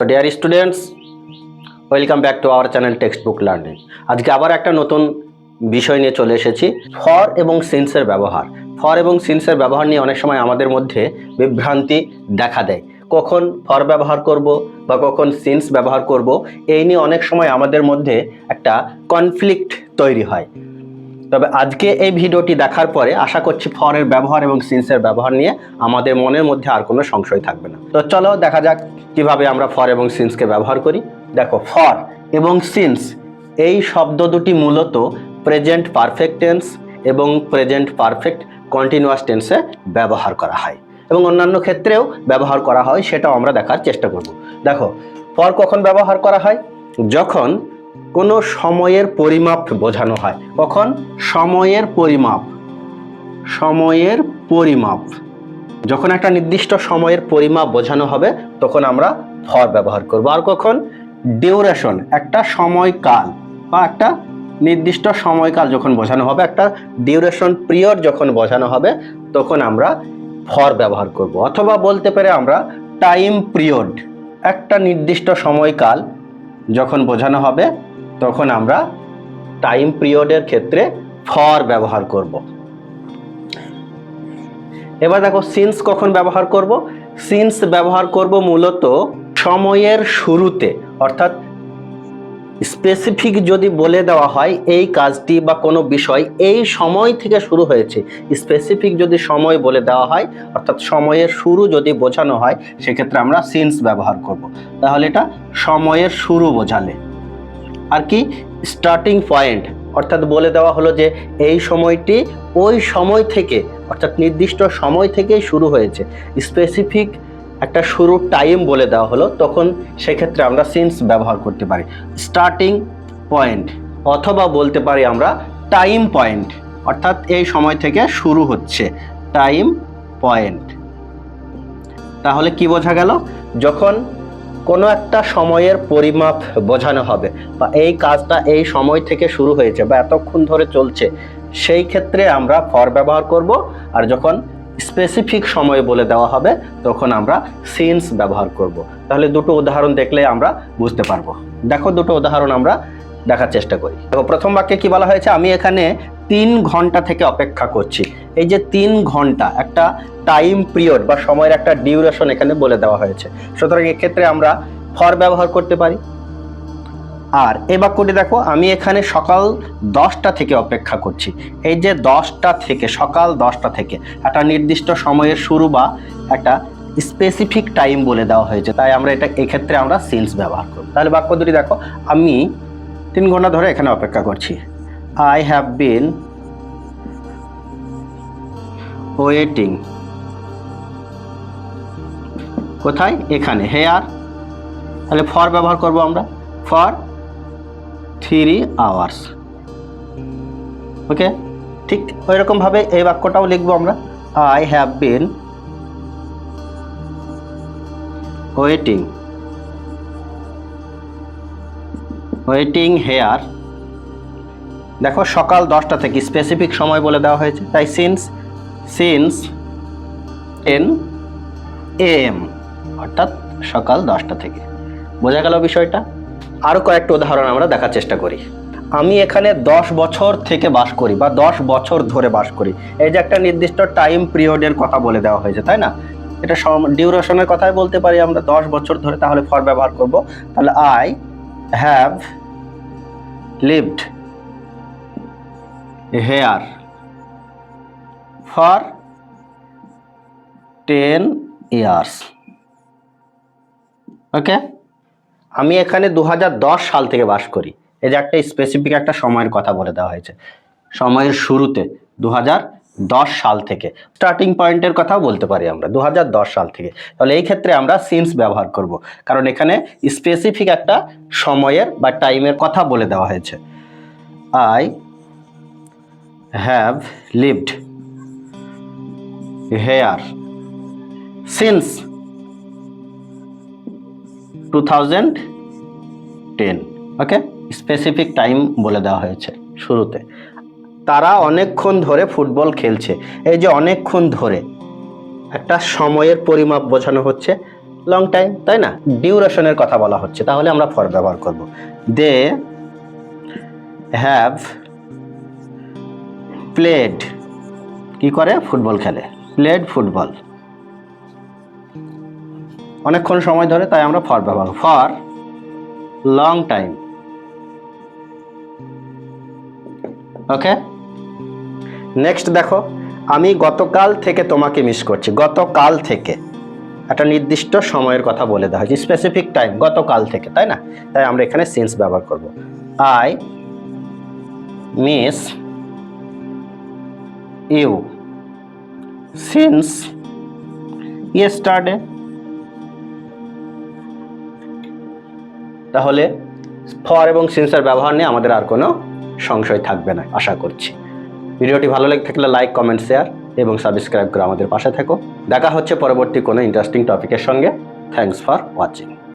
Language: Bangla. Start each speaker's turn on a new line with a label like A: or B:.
A: তো dear students, welcome back to our channel text book learning. আজকে আবার একটা নতুন বিষয় নিয়ে চলে এসেছি, ফর এবং সিন্সের ব্যবহার। ফর এবং সিন্সের ব্যবহার নিয়ে অনেক সময় আমাদের মধ্যে বিভ্রান্তি দেখা দেয়। কখন ফর ব্যবহার করব বা কখন সিন্স ব্যবহার করব, এই নিয়ে অনেক সময় আমাদের মধ্যে একটা কনফ্লিক্ট তৈরি হয়। তবে আজকে এই ভিডিওটি দেখার পরে আশা করছি ফরের ব্যবহার এবং সিন্সের ব্যবহার নিয়ে আমাদের মনের মধ্যে আর কোনো সংশয় থাকবে না। তো চলো দেখা যাক কিভাবে আমরা ফর এবং সিন্সকে ব্যবহার করি। দেখো, ফর এবং সিন্স এই শব্দ দুটি মূলত প্রেজেন্ট পারফেক্ট টেন্স এবং প্রেজেন্ট পারফেক্ট কন্টিনিউয়াস টেন্সে ব্যবহার করা হয় এবং অন্যান্য ক্ষেত্রেও ব্যবহার করা হয়, সেটাও আমরা দেখার চেষ্টা করব। দেখো, ফর কখন ব্যবহার করা হয়? যখন কোনো সময়ের পরিমাপ বোঝানো হয়। কখন? সময়ের পরিমাপ। সময়ের পরিমাপ যখন একটা নির্দিষ্ট সময়ের পরিমাপ বোঝানো হবে তখন আমরা ফর ব্যবহার করব। আর কখন? ডিউরেশন, একটা সময়কাল বা একটা নির্দিষ্ট সময়কাল যখন বোঝানো হবে, একটা ডিউরেশন পিরিয়ড যখন বোঝানো হবে তখন আমরা ফর ব্যবহার করব। অথবা বলতে পারে আমরা টাইম পিরিয়ড, একটা নির্দিষ্ট সময়কাল যখন বোঝানো হবে তখন আমরা টাইম পিরিয়ডের ক্ষেত্রে ফর ব্যবহার করব। এবার দেখো, সিন্স কখন ব্যবহার করব? সিন্স ব্যবহার করব মূলত সময়ের শুরুতে, অর্থাৎ স্পেসিফিক যদি বলে দেওয়া হয় এই কাজটি বা কোনো বিষয় এই সময় থেকে শুরু হয়েছে, স্পেসিফিক যদি সময় বলে দেওয়া হয় অর্থাৎ সময়ের শুরু যদি বোঝানো হয় সেক্ষেত্রে আমরা সিন্স ব্যবহার করব। তাহলে এটা সময়ের শুরু বোঝালে। আর কি? স্টার্টিং পয়েন্ট, অর্থাৎ বলে দেওয়া হলো যে এই সময়টি ওই সময় থেকে, অর্থাৎ নির্দিষ্ট সময় থেকেই শুরু হয়েছে, স্পেসিফিক একটা শুরুর টাইম বলে দেওয়া হলো, তখন সেক্ষেত্রে আমরা সিন্স ব্যবহার করতে পারি। স্টার্টিং পয়েন্ট, অথবা বলতে পারি আমরা টাইম পয়েন্ট, অর্থাৎ এই সময় থেকে শুরু হচ্ছে, টাইম পয়েন্ট। তাহলে কি বোঝা গেল? যখন কোনো একটা সময়ের পরিমাপ বোঝানো হবে বা এই কাজটা এই সময় থেকে শুরু হয়েছে বা এতক্ষণ ধরে চলছে, সেই ক্ষেত্রে আমরা ফর ব্যবহার করব। আর যখন স্পেসিফিক সময় বলে দেওয়া হবে তখন আমরা সিন্স ব্যবহার করব। তাহলে দুটো উদাহরণ দেখলে আমরা বুঝতে পারবো। দেখো, দুটো উদাহরণ আমরা দেখার চেষ্টা করি। দেখো, প্রথম বাক্যে কি বলা হয়েছে? আমি এখানে 3 ঘন্টা থেকে অপেক্ষা করছি। এই যে 3 ঘন্টা, একটা টাইম পিরিয়ড বা সময়ের একটা ডিউরেশন এখানে বলে দেওয়া হয়েছে, সুতরাং এক্ষেত্রে আমরা ফর ব্যবহার করতে পারি। আর এই বাক্যটি দেখো, আমি এখানে সকাল 10টা থেকে অপেক্ষা করছি। এই যে 10টা থেকে, সকাল 10টা থেকে একটা নির্দিষ্ট সময়ের শুরু বা একটা স্পেসিফিক টাইম বলে দেওয়া হয়েছে, তাই আমরা এটা এক্ষেত্রে আমরা সিন্স ব্যবহার করব। তাহলে বাক্য দুটি দেখো, আমি 3 ঘন্টা ধরে এখানে অপেক্ষা করছি। I have been waiting, কোথায়? এখানে, হেয়ার। তাহলে ফর ব্যবহার করব আমরা, ফর 3 hours। ওকে, ঠিক ওই রকম ভাবে এই বাক্যটাও লিখবো আমরা, I have been waiting here। দেখো, সকাল 10টা থেকে স্পেসিফিক সময় বলে দেওয়া হয়েছে, তাই সিন্স 10 AM, অর্থাৎ সকাল 10টা থেকে। বোঝা গেল বিষয়টা? আরও কয়েকটা উদাহরণ আমরা দেখার চেষ্টা করি। আমি এখানে 10 বছর থেকে বাস করি বা 10 বছর ধরে বাস করি। এই যে একটা নির্দিষ্ট টাইম পিরিয়ডের কথা বলে দেওয়া হয়েছে, তাই না? এটা ডিউরেশনের কথাই বলতে পারি আমরা, 10 বছর ধরে। তাহলে ফর ব্যবহার করব। তাহলে I have lived here for 10 years। ওকে, আমি এখানে 2010 সাল থেকে বাস করি। এই যে একটা স্পেসিফিক একটা সময়ের কথা বলে দেওয়া হয়েছে, সময়ের শুরুতে 2010 সাল থেকে। স্টার্টিং পয়েন্টের কথাও বলতে পারি আমরা 2010 সাল থেকে। তাহলে এই ক্ষেত্রে আমরা সিন্স ব্যবহার করব, কারণ এখানে স্পেসিফিক একটা সময়ের বা টাইমের কথা বলে দেওয়া হয়েছে। I have lived here since 2010। Okay, specific time বলে দেওয়া হয়েছে শুরুতে। তারা অনেকক্ষণ ধরে ফুটবল খেলছে। এই যে অনেকক্ষণ ধরে, একটা সময়ের পরিমাপ বোঝানো হচ্ছে, লং টাইম, তাই না? ডিউরেশনের কথা বলা হচ্ছে, তাহলে আমরা ফর ব্যবহার করব। দে হ্যাভ প্লেড, কি করে? ফুটবল খেলে, প্লেড ফুটবল, অনেকক্ষণ সময় ধরে, তাই আমরা ফর ব্যবহার, for long time. Okay, next দেখো, আমি গতকাল থেকে তোমাকে মিস করছি। গতকাল থেকে একটা নির্দিষ্ট সময়ের কথা বলে দেওয়া হয়েছে, স্পেসিফিক টাইম, গতকাল থেকে, তাই না? তাই আমরা এখানে সিন্স ব্যবহার করব। I miss you since yesterday. তাহলে ফর এবং সিন্সের ব্যবহার নিয়ে আমাদের আর কোনো সংশয় থাকবে না, আশা করছি। ভিডিওটি ভালো লেগে থাকলে লাইক, কমেন্ট, শেয়ার এবং সাবস্ক্রাইব করে আমাদের পাশে থেকো। দেখা হচ্ছে পরবর্তী কোনো ইন্টারেস্টিং টপিকের সঙ্গে। Thanks for watching.